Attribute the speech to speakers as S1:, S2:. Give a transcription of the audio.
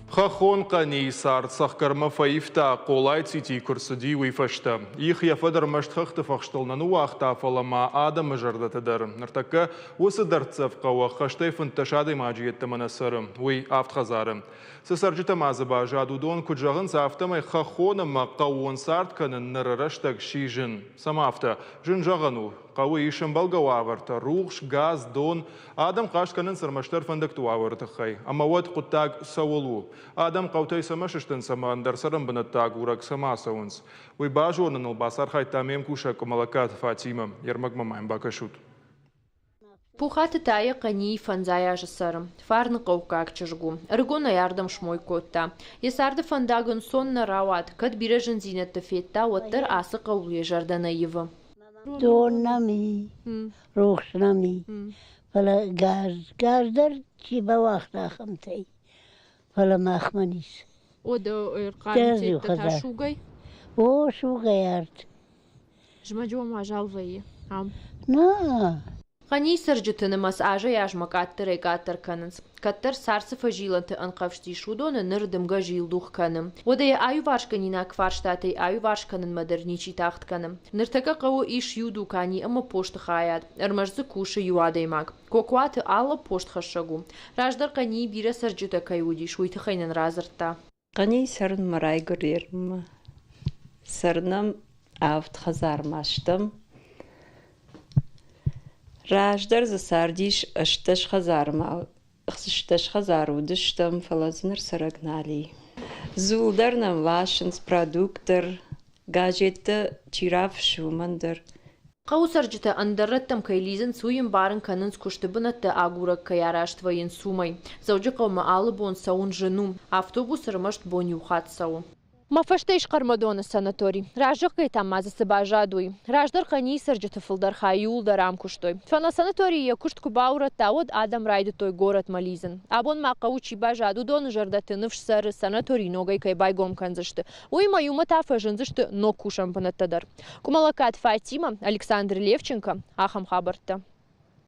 S1: Хахон қани сарт саққарма фаифта қолай цити күрсіді уйфашты. Их яфадар маштхақты фақштылнану уақта фалама адамы жардатыдар. Ныртакка осы дарцев қауа қаштай фынташады мажиетті манасыры. Уй автхазары. Сысаржыта мазыба жадудон күджағын сафтамай хахоныма қауын сартканын нырыраштаг шижын. Самафта жын жағану. Қауы ишын балгау аварта, руғш, газ, дон, адам қашқанын сырмаштар фандакту аварты қай. Амауат құттаг сауылу. Адам қаутай самашыштын самандар сарым бұнаттаг урак сама сауынс. Уй бажуанын ұлбасар қайтамем куша кумалакат Фатима. Ермак мамайм бакашут.
S2: Пухаты тая қани фанзая жысарым. Фарны қауқақ чыжгу. Рыгона ярдым шмой котта. Есарды фандагын сонна рауат. Кад бирежін зинетті фетта оттыр асы қаулуе жардана евы.
S3: Доннами, рухшнами, фала газдар чиба вахта хамтай, фала махманис.
S2: Ода ирқарым тетта шугай?
S3: О, шугай арт.
S2: Жмаджуа мажалвайы.
S3: На.
S2: Қани сыржытынымас ажа яжмак аттырай каттыр канынс. Каттыр сарсы фажиланты анқавшти шудоны нырдымға жиылдух каным. Одай аю варшканина кварштатай аю варшканын модерничи тахт каным. Ныртака қауы иш юду кани ама пошты хаяд. Армажзы куши юадаймак. Кокуаты алла пошт хашагу. Раждар қани бира сыржыта каюди шуйты хайнын разыртта.
S4: Қани сарын марай көрерім. Сарным авт хазармаштым. Раждар за сардиш шташ хазар удыштым фалазыныр сарагнали. Зулдарнам вашынс продуктор, гаджетті чирав шумандыр.
S2: Қау саржыта андарраттам кайлизын суйын барын канынс куштыбынатты агурак каяраштвайын сумай. Заужы қаума алы бон сауын жыну. Автобус рымашт бон юхат сау. Мафаштайш қармадоны санаторий. Ражық кайтам мазысы бажадуй. Раждар қани саржыты фылдар хайулдар амкуштой. Фана санатория куштку бауратта од адам райды той город мализын. Абон мақаучи бажаду доны жардатыныш сары санаторий ногай кай байгом канзышты. Уйма юмата фажынзышты но кушам панаттадар. Кумалакат Фатима, Александр Левченко, Ахам Хабарта.